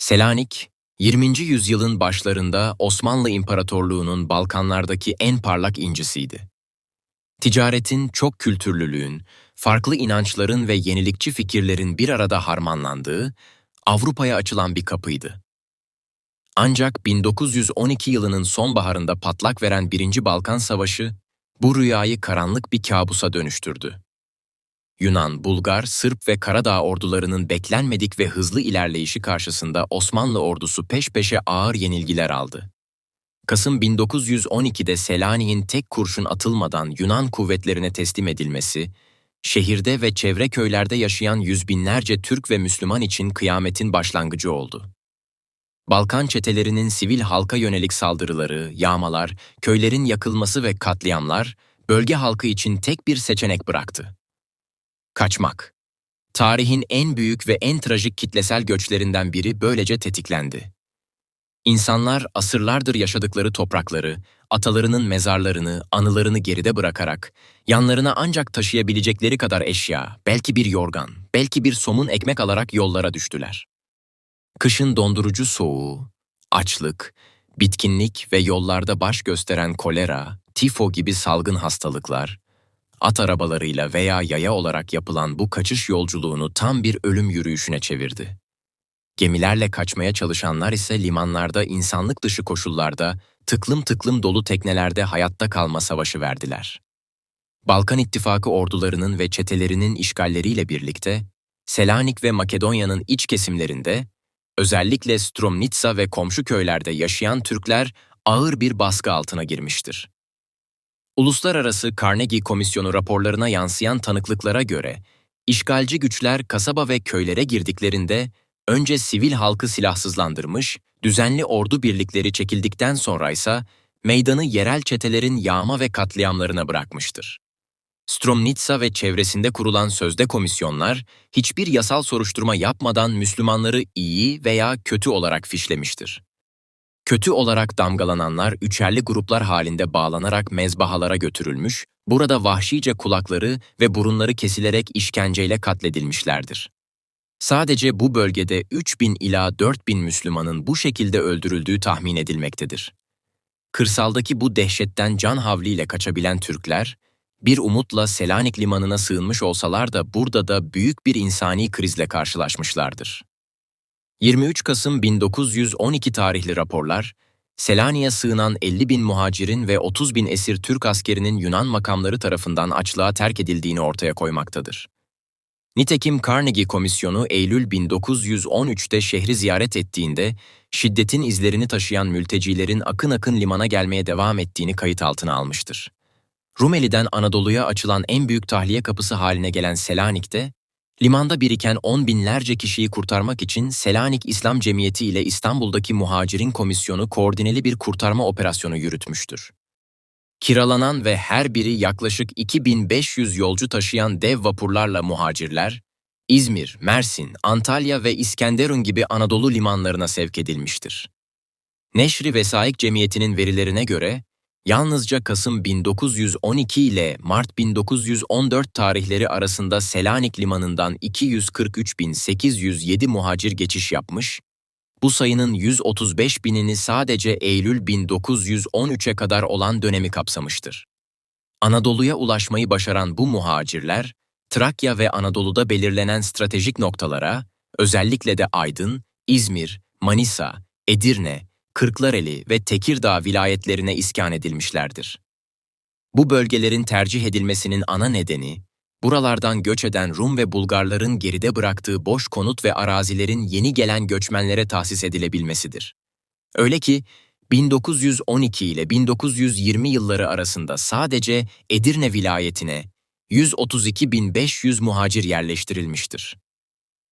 Selanik, 20. yüzyılın başlarında Osmanlı İmparatorluğu'nun Balkanlardaki en parlak incisiydi. Ticaretin, çok kültürlülüğün, farklı inançların ve yenilikçi fikirlerin bir arada harmanlandığı, Avrupa'ya açılan bir kapıydı. Ancak 1912 yılının sonbaharında patlak veren Birinci Balkan Savaşı, bu rüyayı karanlık bir kabusa dönüştürdü. Yunan, Bulgar, Sırp ve Karadağ ordularının beklenmedik ve hızlı ilerleyişi karşısında Osmanlı ordusu peş peşe ağır yenilgiler aldı. Kasım 1912'de Selanik'in tek kurşun atılmadan Yunan kuvvetlerine teslim edilmesi, şehirde ve çevre köylerde yaşayan yüz binlerce Türk ve Müslüman için kıyametin başlangıcı oldu. Balkan çetelerinin sivil halka yönelik saldırıları, yağmalar, köylerin yakılması ve katliamlar, bölge halkı için tek bir seçenek bıraktı: kaçmak. Tarihin en büyük ve en trajik kitlesel göçlerinden biri böylece tetiklendi. İnsanlar asırlardır yaşadıkları toprakları, atalarının mezarlarını, anılarını geride bırakarak, yanlarına ancak taşıyabilecekleri kadar eşya, belki bir yorgan, belki bir somun ekmek alarak yollara düştüler. Kışın dondurucu soğuğu, açlık, bitkinlik ve yollarda baş gösteren kolera, tifo gibi salgın hastalıklar, at arabalarıyla veya yaya olarak yapılan bu kaçış yolculuğunu tam bir ölüm yürüyüşüne çevirdi. Gemilerle kaçmaya çalışanlar ise limanlarda insanlık dışı koşullarda, tıklım tıklım dolu teknelerde hayatta kalma savaşı verdiler. Balkan İttifakı ordularının ve çetelerinin işgalleriyle birlikte, Selanik ve Makedonya'nın iç kesimlerinde, özellikle Stromnitsa ve komşu köylerde yaşayan Türkler ağır bir baskı altına girmiştir. Uluslararası Carnegie Komisyonu raporlarına yansıyan tanıklıklara göre, işgalci güçler kasaba ve köylere girdiklerinde önce sivil halkı silahsızlandırmış, düzenli ordu birlikleri çekildikten sonra ise meydanı yerel çetelerin yağma ve katliamlarına bırakmıştır. Stromnitsa ve çevresinde kurulan sözde komisyonlar, hiçbir yasal soruşturma yapmadan Müslümanları iyi veya kötü olarak fişlemiştir. Kötü olarak damgalananlar üçerli gruplar halinde bağlanarak mezbahalara götürülmüş, burada vahşice kulakları ve burunları kesilerek işkenceyle katledilmişlerdir. Sadece bu bölgede 3.000 ila 4.000 Müslümanın bu şekilde öldürüldüğü tahmin edilmektedir. Kırsaldaki bu dehşetten can havliyle kaçabilen Türkler, bir umutla Selanik limanına sığınmış olsalar da burada da büyük bir insani krizle karşılaşmışlardır. 23 Kasım 1912 tarihli raporlar, Selanik'e sığınan 50.000 muhacirin ve 30.000 esir Türk askerinin Yunan makamları tarafından açlığa terk edildiğini ortaya koymaktadır. Nitekim Carnegie Komisyonu Eylül 1913'te şehri ziyaret ettiğinde, şiddetin izlerini taşıyan mültecilerin akın akın limana gelmeye devam ettiğini kayıt altına almıştır. Rumeli'den Anadolu'ya açılan en büyük tahliye kapısı haline gelen Selanik'te, limanda biriken 10 binlerce kişiyi kurtarmak için Selanik İslam Cemiyeti ile İstanbul'daki Muhacirin Komisyonu koordineli bir kurtarma operasyonu yürütmüştür. Kiralanan ve her biri yaklaşık 2500 yolcu taşıyan dev vapurlarla muhacirler, İzmir, Mersin, Antalya ve İskenderun gibi Anadolu limanlarına sevk edilmiştir. Neşri Vesaik Cemiyeti'nin verilerine göre, yalnızca Kasım 1912 ile Mart 1914 tarihleri arasında Selanik limanından 243.807 muhacir geçiş yapmış, bu sayının 135 binini sadece Eylül 1913'e kadar olan dönemi kapsamıştır. Anadolu'ya ulaşmayı başaran bu muhacirler, Trakya ve Anadolu'da belirlenen stratejik noktalara, özellikle de Aydın, İzmir, Manisa, Edirne, Kırklareli ve Tekirdağ vilayetlerine iskan edilmişlerdir. Bu bölgelerin tercih edilmesinin ana nedeni, buralardan göç eden Rum ve Bulgarların geride bıraktığı boş konut ve arazilerin yeni gelen göçmenlere tahsis edilebilmesidir. Öyle ki 1912 ile 1920 yılları arasında sadece Edirne vilayetine 132.500 muhacir yerleştirilmiştir.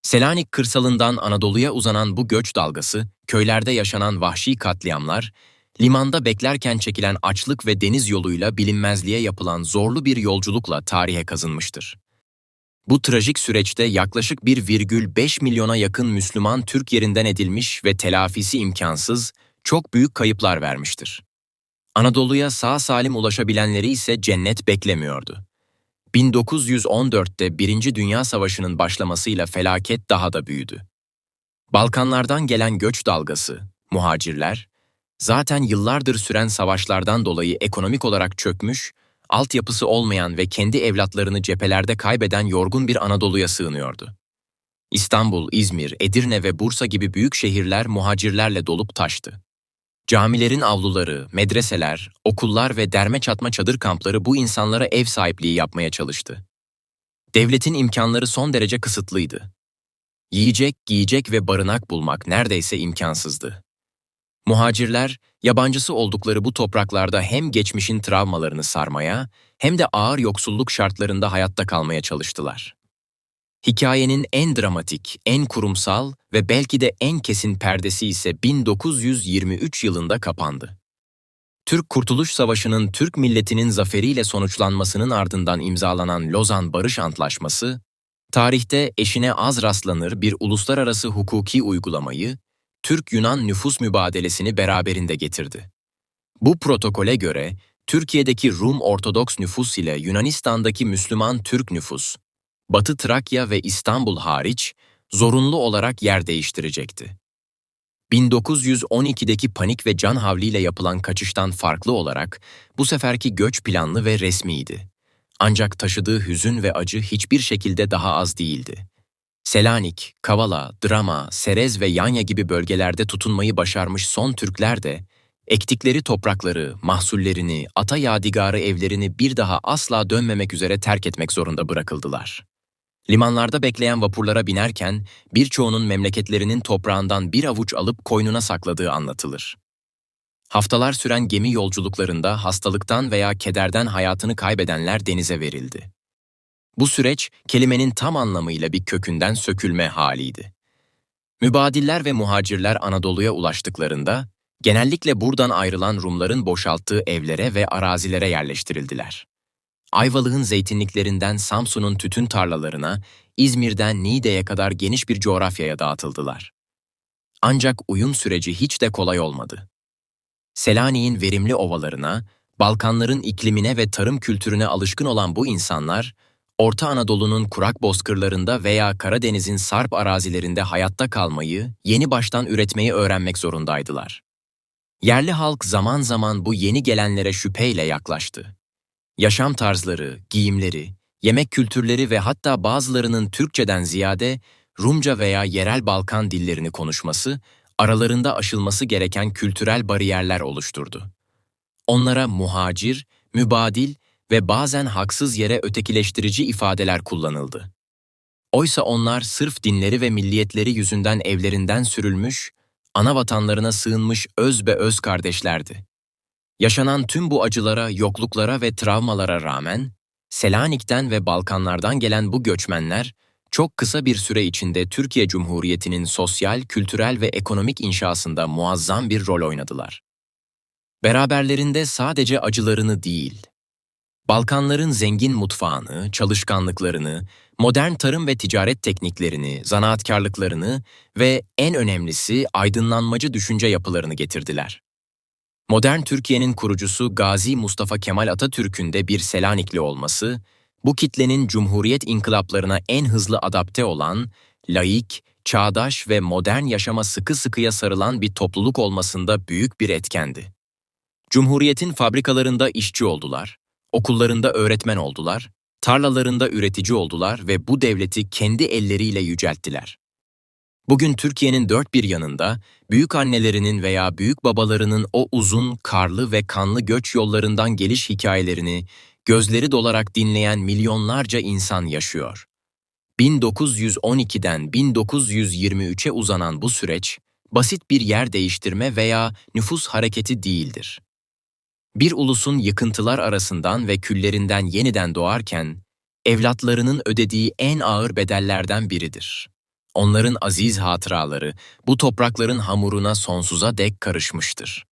Selanik kırsalından Anadolu'ya uzanan bu göç dalgası, köylerde yaşanan vahşi katliamlar, limanda beklerken çekilen açlık ve deniz yoluyla bilinmezliğe yapılan zorlu bir yolculukla tarihe kazınmıştır. Bu trajik süreçte yaklaşık 1,5 milyona yakın Müslüman Türk yerinden edilmiş ve telafisi imkansız, çok büyük kayıplar vermiştir. Anadolu'ya sağ salim ulaşabilenleri ise cennet beklemiyordu. 1914'te Birinci Dünya Savaşı'nın başlamasıyla felaket daha da büyüdü. Balkanlardan gelen göç dalgası, muhacirler, zaten yıllardır süren savaşlardan dolayı ekonomik olarak çökmüş, altyapısı olmayan ve kendi evlatlarını cephelerde kaybeden yorgun bir Anadolu'ya sığınıyordu. İstanbul, İzmir, Edirne ve Bursa gibi büyük şehirler muhacirlerle dolup taştı. Camilerin avluları, medreseler, okullar ve derme çatma çadır kampları bu insanlara ev sahipliği yapmaya çalıştı. Devletin imkanları son derece kısıtlıydı. Yiyecek, giyecek ve barınak bulmak neredeyse imkansızdı. Muhacirler, yabancısı oldukları bu topraklarda hem geçmişin travmalarını sarmaya hem de ağır yoksulluk şartlarında hayatta kalmaya çalıştılar. Hikayenin en dramatik, en kurumsal ve belki de en kesin perdesi ise 1923 yılında kapandı. Türk Kurtuluş Savaşı'nın Türk milletinin zaferiyle sonuçlanmasının ardından imzalanan Lozan Barış Antlaşması, tarihte eşine az rastlanır bir uluslararası hukuki uygulamayı, Türk-Yunan nüfus mübadelesini beraberinde getirdi. Bu protokole göre, Türkiye'deki Rum Ortodoks nüfus ile Yunanistan'daki Müslüman Türk nüfus, Batı Trakya ve İstanbul hariç, zorunlu olarak yer değiştirecekti. 1912'deki panik ve can havliyle yapılan kaçıştan farklı olarak bu seferki göç planlı ve resmiydi. Ancak taşıdığı hüzün ve acı hiçbir şekilde daha az değildi. Selanik, Kavala, Drama, Serez ve Yanya gibi bölgelerde tutunmayı başarmış son Türkler de, ektikleri toprakları, mahsullerini, ata yadigarı evlerini bir daha asla dönmemek üzere terk etmek zorunda bırakıldılar. Limanlarda bekleyen vapurlara binerken birçoğunun memleketlerinin toprağından bir avuç alıp koynuna sakladığı anlatılır. Haftalar süren gemi yolculuklarında hastalıktan veya kederden hayatını kaybedenler denize verildi. Bu süreç kelimenin tam anlamıyla bir kökünden sökülme haliydi. Mübadiller ve muhacirler Anadolu'ya ulaştıklarında genellikle buradan ayrılan Rumların boşalttığı evlere ve arazilere yerleştirildiler. Ayvalık'ın zeytinliklerinden Samsun'un tütün tarlalarına, İzmir'den Niğde'ye kadar geniş bir coğrafyaya dağıtıldılar. Ancak uyum süreci hiç de kolay olmadı. Selanik'in verimli ovalarına, Balkanların iklimine ve tarım kültürüne alışkın olan bu insanlar, Orta Anadolu'nun kurak bozkırlarında veya Karadeniz'in sarp arazilerinde hayatta kalmayı, yeni baştan üretmeyi öğrenmek zorundaydılar. Yerli halk zaman zaman bu yeni gelenlere şüpheyle yaklaştı. Yaşam tarzları, giyimleri, yemek kültürleri ve hatta bazılarının Türkçeden ziyade Rumca veya yerel Balkan dillerini konuşması, aralarında aşılması gereken kültürel bariyerler oluşturdu. Onlara muhacir, mübadil ve bazen haksız yere ötekileştirici ifadeler kullanıldı. Oysa onlar sırf dinleri ve milliyetleri yüzünden evlerinden sürülmüş, ana vatanlarına sığınmış öz kardeşlerdi. Yaşanan tüm bu acılara, yokluklara ve travmalara rağmen, Selanik'ten ve Balkanlardan gelen bu göçmenler, çok kısa bir süre içinde Türkiye Cumhuriyeti'nin sosyal, kültürel ve ekonomik inşasında muazzam bir rol oynadılar. Beraberlerinde sadece acılarını değil, Balkanların zengin mutfağını, çalışkanlıklarını, modern tarım ve ticaret tekniklerini, zanaatkarlıklarını ve en önemlisi aydınlanmacı düşünce yapılarını getirdiler. Modern Türkiye'nin kurucusu Gazi Mustafa Kemal Atatürk'ün de bir Selanikli olması, bu kitlenin Cumhuriyet inkılaplarına en hızlı adapte olan, laik, çağdaş ve modern yaşama sıkı sıkıya sarılan bir topluluk olmasında büyük bir etkendi. Cumhuriyetin fabrikalarında işçi oldular, okullarında öğretmen oldular, tarlalarında üretici oldular ve bu devleti kendi elleriyle yücelttiler. Bugün Türkiye'nin dört bir yanında, büyük annelerinin veya büyük babalarının o uzun, karlı ve kanlı göç yollarından geliş hikayelerini gözleri dolarak dinleyen milyonlarca insan yaşıyor. 1912'den 1923'e uzanan bu süreç, basit bir yer değiştirme veya nüfus hareketi değildir. Bir ulusun yıkıntılar arasından ve küllerinden yeniden doğarken, evlatlarının ödediği en ağır bedellerden biridir. Onların aziz hatıraları bu toprakların hamuruna sonsuza dek karışmıştır.